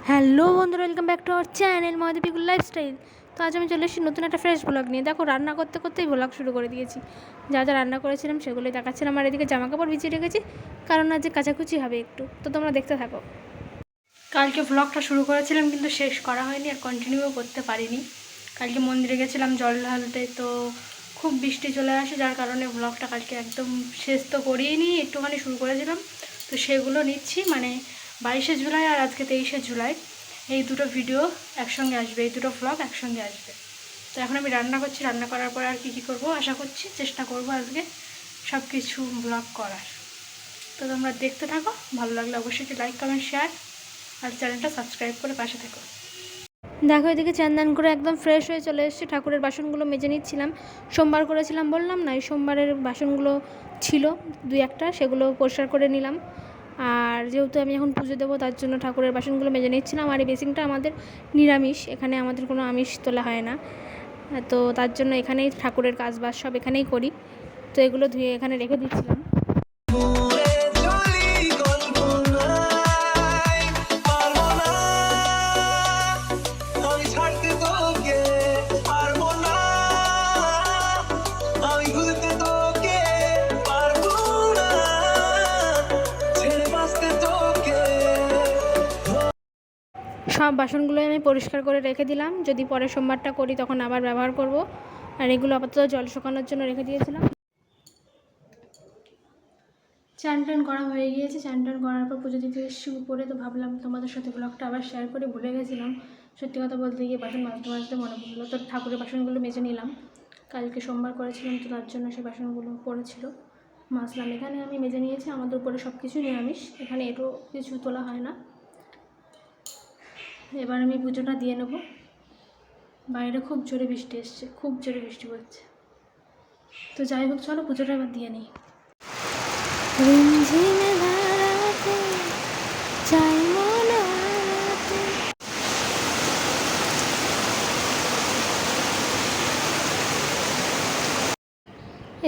Hello বন্ধুরা, welcome back to our channel Mahadevikul lifestyle. তো আজ আমি চলে এসেছি নতুন একটা ফ্রেশ ব্লগ নিয়ে। দেখো, রান্না করতে করতেই ব্লগ শুরু করে দিয়েছি। যা যা রান্না করেছিলাম সেগুলোই দেখাচ্ছিলাম। আর এদিকে জামা কাপড় ভিজিয়ে রেখেছি, কারণ আজ কাচাকুচি হবে একটু। তো তোমরা দেখতে থাকো। কালকে ব্লগটা শুরু করেছিলাম কিন্তু শেষ করা হয়নি, আর কন্টিনিউ করতে পারিনি। কালকে মন্দিরে গেছিলাম জল ঢালতে, তো খুব বৃষ্টি চলে আসে, যার কারণে ব্লগটা কালকে একদম শেষ তো করিনি, একটুখানি শুরু করেছিলাম। তো সেগুলো নিচ্ছি, মানে 22শে জুলাই আর আজকে 23শে জুলাই, এই দুটো ভিডিও একসঙ্গে আসবে, এই দুটো ব্লগ একসঙ্গে আসবে। তো এখন আমি রান্না করছি, রান্না করার পর আর কী করবো আশা করছি, চেষ্টা করব আজকে সব কিছু ব্লগ করার। তো তোমরা দেখতে থাকো, ভালো লাগলে অবশ্যই লাইক কমেন্ট শেয়ার আর চ্যানেলটা সাবস্ক্রাইব করে পাশে থেকো। দেখো, এদিকে চান করে একদম ফ্রেশ হয়ে চলে এসেছি। ঠাকুরের বাসনগুলো মেজে নিচ্ছিলাম। সোমবার করেছিলাম বললাম না, এই সোমবারের বাসনগুলো ছিল দুই একটা, সেগুলো পরিষ্কার করে নিলাম। আর যেহেতু আমি এখন পুজো দেবো, তার জন্য ঠাকুরের বাসনগুলো মেজে নিচ্ছিলাম। আর এই বেসিনটা আমাদের নিরামিষ, এখানে আমাদের কোনো আমিষ তোলা হয় না, তো তার জন্য এখানেই ঠাকুরের কাজবাজ সব এখানেই করি। তো এগুলো ধুয়ে এখানে রেখে দিচ্ছিলাম। সব বাসনগুলোই আমি পরিষ্কার করে রেখে দিলাম, যদি পরে সোমবারটা করি তখন আবার ব্যবহার করব। আর এগুলো আপাতত জল শুকানোর জন্য রেখে দিয়েছিলাম। চান টান করা হয়ে গিয়েছে, চান টান করার পর পুজো দিতে এসেছি উপরে। তো ভাবলাম তোমাদের সাথে ব্লগটা আবার শেয়ার করে, ভুলে গেছিলাম সত্যি কথা বলতে গিয়ে, বাসন মাজতে মাজতে মনে পড়লো। তো ঠাকুরের বাসনগুলো মেজে নিলাম, কালকে সোমবার করেছিলাম তো তার জন্য সেই বাসনগুলো পড়েছিল, মাজলাম। এখানে আমি মেজে নিয়েছি, আমাদের উপরে সব কিছু নিরামিষ, এখানে এটো কিছু তোলা হয় না। এবার আমি পুজোটা দিয়ে নেব। বাইরে খুব জোরে বৃষ্টি এসছে, খুব জোরে বৃষ্টি পড়ছে। তো যাই হোক, চলো পুজোটা এবার দিয়ে নিই।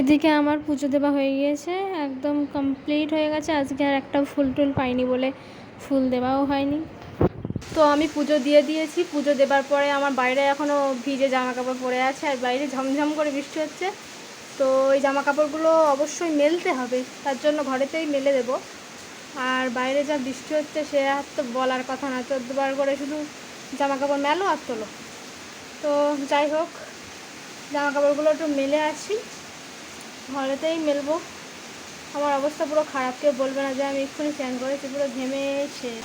এদিকে আমার পুজো দেওয়া হয়ে গিয়েছে, একদম কমপ্লিট হয়ে গেছে। আজকে আর একটা ফুল টুল পাইনি বলে ফুল দেওয়াও হয়নি। তো আমি পুজো দিয়ে দিয়েছি। পুজো দেবার পরে আমার বাইরে এখনও ভিজে জামা কাপড় পরে আছে, আর বাইরে ঝমঝম করে বৃষ্টি হচ্ছে। তো এই জামা কাপড়গুলো অবশ্যই মেলতে হবে, তার জন্য ঘরেতেই মেলে দেব। আর বাইরে যা বৃষ্টি হচ্ছে সে আর তো বলার কথা না, 14 বার করে শুধু জামা কাপড় মেলো আর তোলো। তো যাই হোক, জামা কাপড়গুলো একটু মেলে আসি, ঘরেতেই মেলবো। আমার অবস্থা পুরো খারাপ, কেউ বলবে না যে আমি এক্ষুনি স্নান করেছি, পুরো ঘেমে শেষ।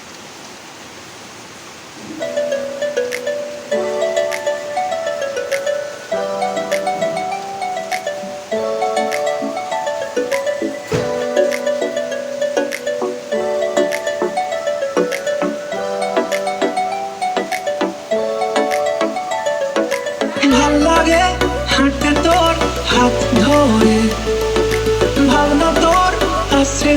ভাল লাগে হাঁটতে তোর হাত ধরে, ভাবনা তোর আশ্রে